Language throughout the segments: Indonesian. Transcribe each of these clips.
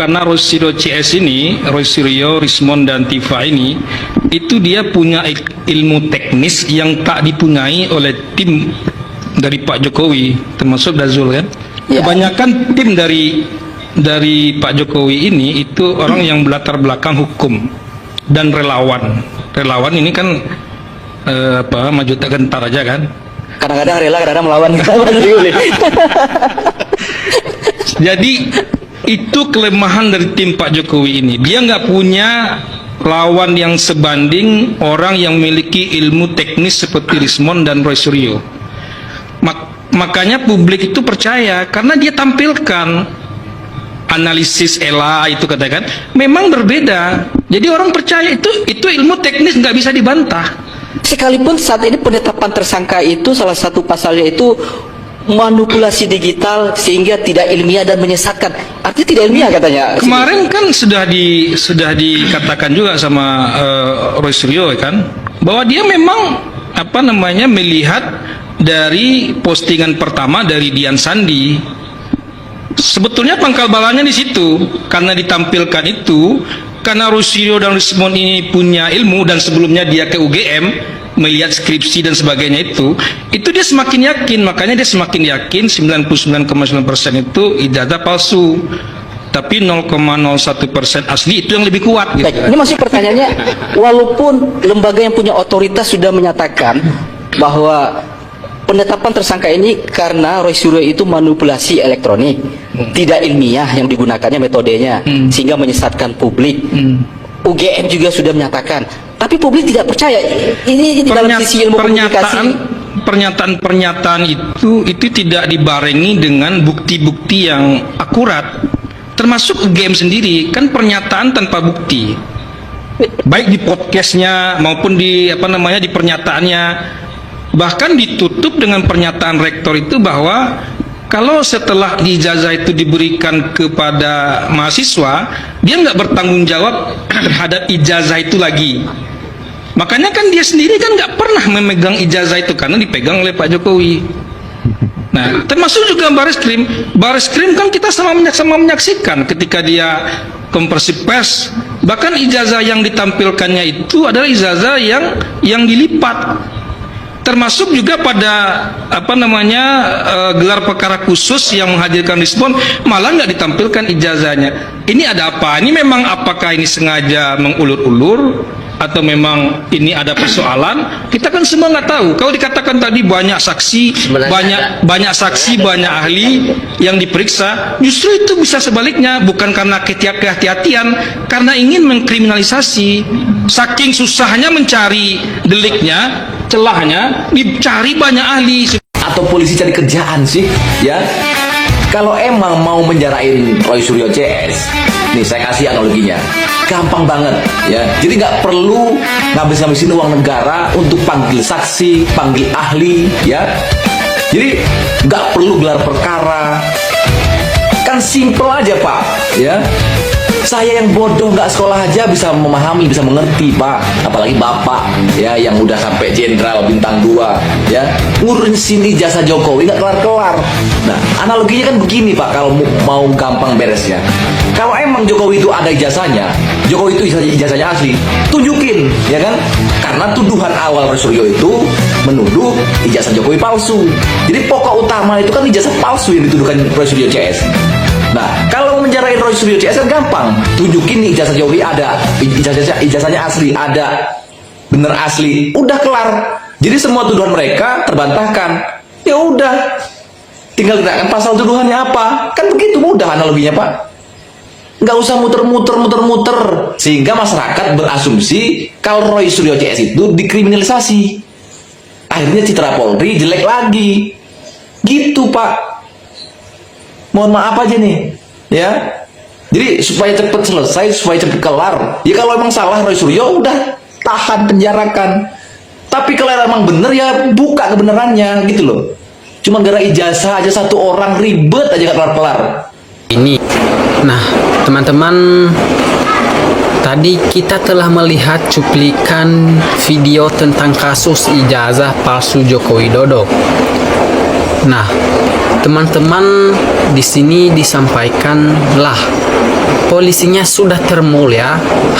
karena Roy Suryo CS ini, Roy Suryo, Rismond dan Tifa ini, itu dia punya ilmu teknis yang tak dipunyai oleh tim dari Pak Jokowi, termasuk Dazul kan. Ya. Kebanyakan tim dari Pak Jokowi ini itu orang yang berlatar belakang hukum dan relawan. Relawan ini kan maju tak gentar aja kan. Kadang-kadang rela, kadang-kadang melawan. Jadi itu kelemahan dari tim Pak Jokowi ini. Dia nggak punya lawan yang sebanding orang yang memiliki ilmu teknis seperti Rismond dan Roy Suryo. Makanya publik itu percaya karena dia tampilkan analisis ELA itu katakan memang berbeda. Jadi orang percaya itu ilmu teknis, nggak bisa dibantah. Sekalipun saat ini penetapan tersangka itu salah satu pasalnya itu manipulasi digital sehingga tidak ilmiah dan menyesatkan. Artinya tidak ilmiah katanya. Kemarin kan sudah dikatakan juga sama Roy Suryo kan bahwa dia memang melihat dari postingan pertama dari Dian Sandi. Sebetulnya pangkal balanya di situ karena ditampilkan itu karena Roy Suryo dan Rismond ini punya ilmu dan sebelumnya dia ke UGM melihat skripsi dan sebagainya itu dia semakin yakin, makanya dia semakin yakin 99,9% itu ijazah palsu, tapi 0,01% asli itu yang lebih kuat gitu. Baik, ini masih pertanyaannya, walaupun lembaga yang punya otoritas sudah menyatakan bahwa penetapan tersangka ini karena Roy Suryo itu manipulasi elektronik, tidak ilmiah yang digunakannya metodenya, sehingga menyesatkan publik. UGM juga sudah menyatakan, tapi publik tidak percaya. Ini dalam sisi ilmu komunikasi. Pernyataan itu tidak dibarengi dengan bukti-bukti yang akurat, termasuk UGM sendiri kan pernyataan tanpa bukti, baik di podcastnya maupun di di pernyataannya. Bahkan ditutup dengan pernyataan rektor itu bahwa kalau setelah ijazah itu diberikan kepada mahasiswa, dia nggak bertanggung jawab terhadap ijazah itu lagi. Makanya kan dia sendiri kan nggak pernah memegang ijazah itu karena dipegang oleh Pak Jokowi. Nah, termasuk juga Baris Krim kan kita sama menyaksikan ketika dia konversi pers. Bahkan ijazah yang ditampilkannya itu adalah ijazah yang dilipat. Termasuk juga pada gelar perkara khusus yang menghadirkan Rismond malah nggak ditampilkan ijazahnya. Ini ada apa? Ini memang apakah ini sengaja mengulur-ulur atau memang ini ada persoalan? Kita kan semua nggak tahu. Kalau dikatakan tadi banyak saksi, banyak saksi, banyak ahli yang diperiksa, justru itu bisa sebaliknya, bukan karena kehati-hatian, karena ingin mengkriminalisasi. Saking susahnya mencari deliknya, celahnya, dicari banyak ahli. Atau polisi cari kerjaan sih, ya. Kalau emang mau menjarain Roy Suryo CS, nih saya kasih analoginya, gampang banget, ya. Jadi nggak perlu ngabis-ngabisin uang negara untuk panggil saksi, panggil ahli, ya. Jadi nggak perlu gelar perkara, kan simple aja Pak, ya. Saya yang bodoh nggak sekolah aja bisa memahami, bisa mengerti Pak. Apalagi Bapak ya yang udah sampai jenderal bintang 2 ya, ngurusin ijazah Jokowi nggak kelar-kelar. Nah analoginya kan begini Pak, kalau mau gampang beresnya. Kalau emang Jokowi itu ada ijazahnya, Jokowi itu ijazahnya asli, tunjukin ya kan. Karena tuduhan awal Roy Suryo itu menuduh ijazah Jokowi palsu. Jadi pokok utama itu kan ijazah palsu yang dituduhkan Roy Suryo CS. Nah, kalau menjarain Roy Suryo CS kan gampang. Tunjukin nih ijazah Jokowi ada, ijazahnya asli, ada, bener asli, udah kelar. Jadi semua tuduhan mereka terbantahkan. Ya udah, tinggal gunakan pasal tuduhannya apa. Kan begitu mudah analoginya Pak. Nggak usah muter-muter, sehingga masyarakat berasumsi kalau Roy Suryo CS itu dikriminalisasi. Akhirnya citra Polri jelek lagi. Gitu Pak. Mohon maaf aja nih, ya. Jadi supaya cepet selesai, supaya cepet kelar. Ya kalau emang salah Roy Suryo, udah tahan, penjarakan. Tapi kalau emang bener ya buka kebenarannya, gitu loh. Cuma gara ijazah aja satu orang ribet aja gak kelar-kelar. Ini, nah teman-teman, tadi kita telah melihat cuplikan video tentang kasus ijazah palsu Joko Widodo. Nah, teman-teman, di sini disampaikanlah polisinya sudah termulia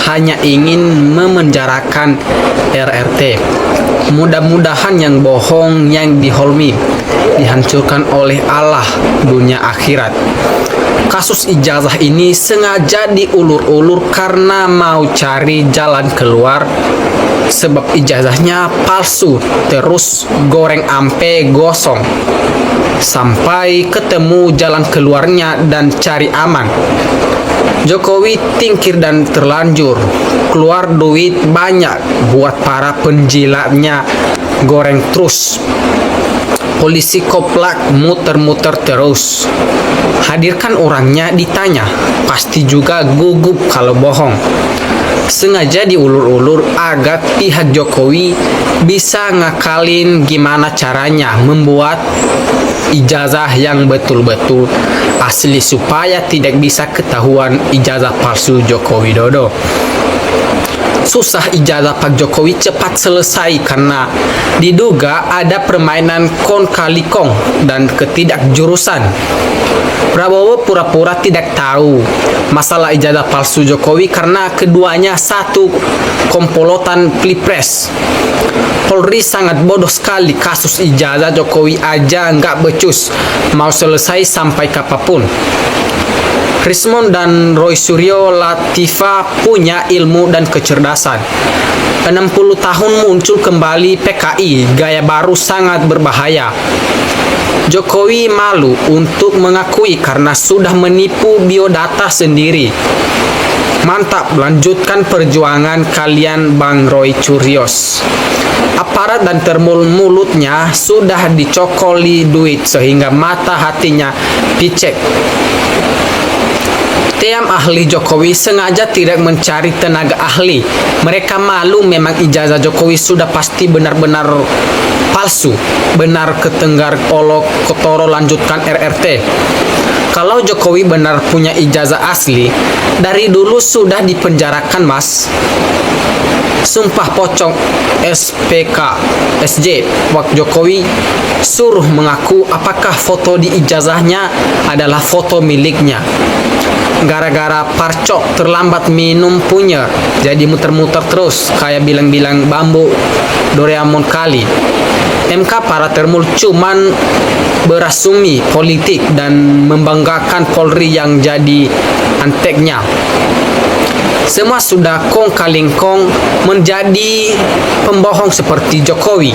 hanya ingin memenjarakan RRT. Mudah-mudahan yang bohong yang diholmi dihancurkan oleh Allah dunia akhirat. Kasus ijazah ini sengaja diulur-ulur karena mau cari jalan keluar, sebab ijazahnya palsu, terus goreng ampe gosong sampai ketemu jalan keluarnya dan cari aman. Jokowi tingkir dan terlanjur, keluar duit banyak buat para penjilatnya goreng terus. Polisi koplak muter-muter terus. Hadirkan orangnya ditanya, pasti juga gugup kalau bohong. Sengaja diulur-ulur agar pihak Jokowi bisa ngakalin gimana caranya membuat ijazah yang betul-betul asli supaya tidak bisa ketahuan ijazah palsu Joko Widodo. Susah ijazah Pak Jokowi cepat selesai karena diduga ada permainan kong kali kong dan ketidakjurusan. Prabowo pura-pura tidak tahu masalah ijazah palsu Jokowi karena keduanya satu komplotan pilpres. Polri sangat bodoh sekali, kasus ijazah Jokowi aja nggak becus, mau selesai sampai kapanpun. Rismon dan Roy Suryo Latifa punya ilmu dan kecerdasan. 60 tahun muncul kembali PKI, gaya baru sangat berbahaya. Jokowi malu untuk mengakui karena sudah menipu biodata sendiri. Mantap, lanjutkan perjuangan kalian Bang Roy Curios. Aparat dan termul mulutnya sudah dicokoli duit sehingga mata hatinya picek. Tim ahli Jokowi sengaja tidak mencari tenaga ahli. Mereka malu memang ijazah Jokowi sudah pasti benar-benar palsu. Benar ketenggar olok kotoro lanjutkan RRT. Kalau Jokowi benar punya ijazah asli, dari dulu sudah dipenjarakan, Mas. Sumpah pocong SPK SJ Pak Jokowi suruh mengaku apakah foto di ijazahnya adalah foto miliknya. Gara-gara parcok terlambat minum punya, jadi muter-muter terus kayak bilang-bilang bambu Doraemon kali. MK para termul cuman berasumsi politik dan membanggakan Polri yang jadi anteknya. Semua sudah kong kaling kong menjadi pembohong seperti Jokowi.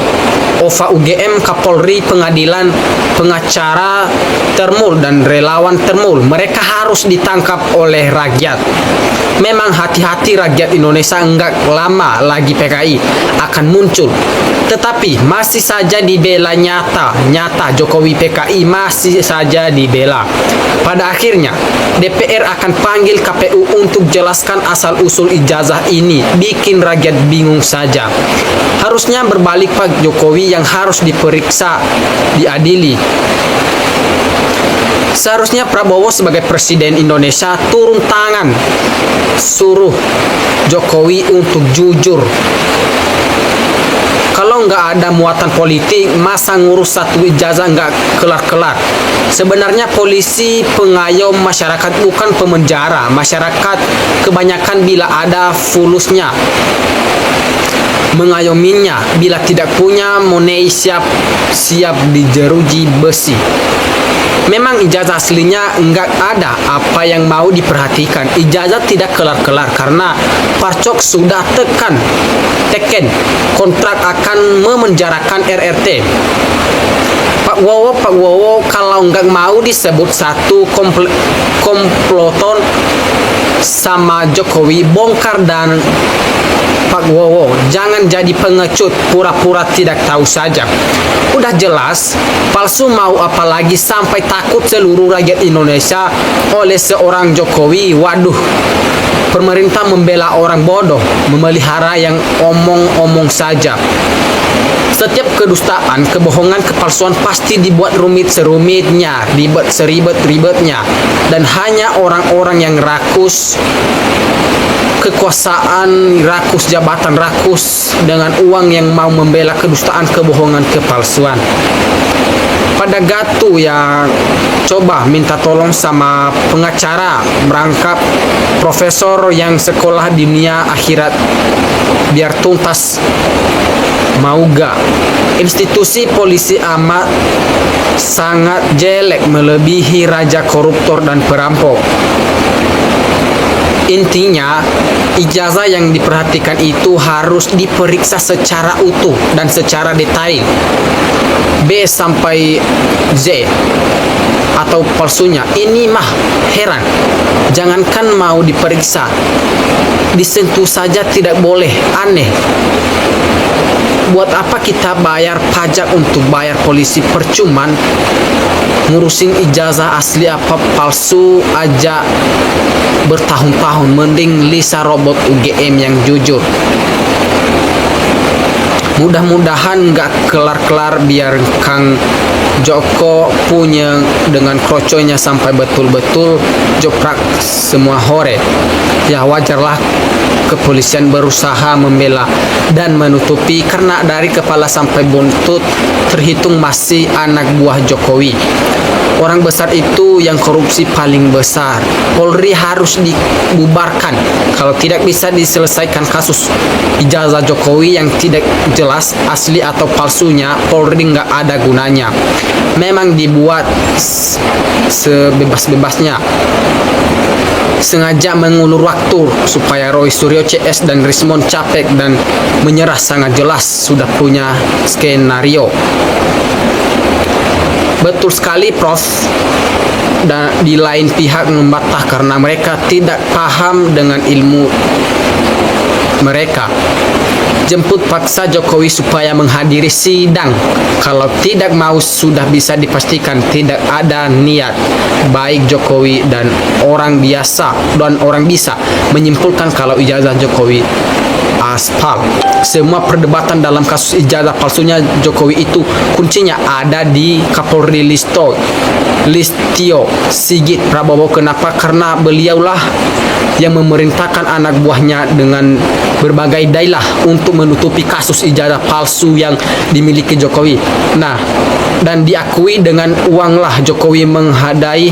OVA UGM, Kapolri, pengadilan, pengacara termul dan relawan termul. Mereka harus ditangkap oleh rakyat. Memang hati-hati rakyat Indonesia, enggak lama lagi PKI akan muncul. Tetapi masih saja dibela nyata Jokowi PKI masih saja dibela. Pada akhirnya DPR akan panggil KPU untuk jelaskan asal-usul ijazah ini. Bikin rakyat bingung saja. Harusnya berbalik Pak Jokowi yang harus diperiksa, diadili. Seharusnya Prabowo sebagai Presiden Indonesia turun tangan, suruh Jokowi untuk jujur. Kalau nggak ada muatan politik, masa ngurus satu ijazah nggak kelar-kelar. Sebenarnya polisi pengayom masyarakat, bukan pemenjara. Masyarakat kebanyakan bila ada fulusnya mengayominya, bila tidak punya monei siap dijeruji besi. Memang ijazah aslinya enggak ada, apa yang mau diperhatikan. Ijazah tidak kelar-kelar karena parcok sudah teken kontrak akan memenjarakan RRT. Pak Wowo kalau enggak mau disebut satu komploton sama Jokowi, bongkar. Dan Pak Wowo jangan jadi pengecut, pura-pura tidak tahu saja. Udah jelas palsu, mau apalagi sampai takut seluruh rakyat Indonesia oleh seorang Jokowi. Waduh, pemerintah membela orang bodoh, memelihara yang omong-omong saja. Setiap kedustaan, kebohongan, kepalsuan pasti dibuat rumit serumitnya, ribet seribet-ribetnya, dan hanya orang-orang yang rakus kekuasaan, rakus jabatan, rakus dengan uang yang mau membela kedustaan, kebohongan, kepalsuan. pada Gatu yang coba minta tolong sama pengacara merangkap profesor yang sekolah dunia akhirat biar tuntas. Mau gak? Institusi polisi amat sangat jelek melebihi raja koruptor dan perampok. Intinya, ijazah yang diperhatikan itu harus diperiksa secara utuh dan secara detail. B sampai Z atau palsunya. Ini mah heran. Jangankan mau diperiksa, disentuh saja tidak boleh. Aneh. Buat apa kita bayar pajak untuk bayar polisi percuman ngurusin ijazah asli apa palsu aja bertahun-tahun. Mending Lisa robot UGM yang jujur. Mudah-mudahan nggak kelar-kelar biar Kang Joko punya dengan kroconya sampai betul-betul joprak semua hore. Ya wajarlah kepolisian berusaha membela dan menutupi karena dari kepala sampai buntut terhitung masih anak buah Jokowi. Orang besar itu yang korupsi paling besar. Polri harus dibubarkan. Kalau tidak bisa diselesaikan kasus ijazah Jokowi yang tidak jelas asli atau palsunya, Polri nggak ada gunanya. Memang dibuat sebebas-bebasnya. Sengaja mengulur waktu supaya Roy Suryo CS dan Rismond capek dan menyerah. Sangat jelas sudah punya skenario. Betul sekali Prof. Dan di lain pihak membantah karena mereka tidak paham dengan ilmu mereka. Jemput paksa Jokowi supaya menghadiri sidang. Kalau tidak mau sudah bisa dipastikan tidak ada niat baik Jokowi dan orang bisa menyimpulkan kalau ijazah Jokowi aspal. Semua perdebatan dalam kasus ijazah palsunya Jokowi itu kuncinya ada di Kapolri Listio Sigit Prabowo. Kenapa? Karena beliaulah yang memerintahkan anak buahnya dengan berbagai dailah untuk menutupi kasus ijazah palsu yang dimiliki Jokowi. Nah, dan diakui dengan uanglah Jokowi menghadai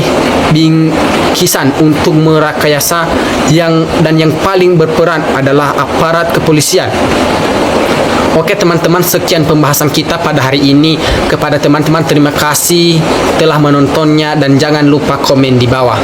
bingkisan untuk merekayasa yang paling berperan adalah aparat kepolisian. Oke teman-teman, sekian pembahasan kita pada hari ini. Kepada teman-teman terima kasih telah menontonnya dan jangan lupa komen di bawah.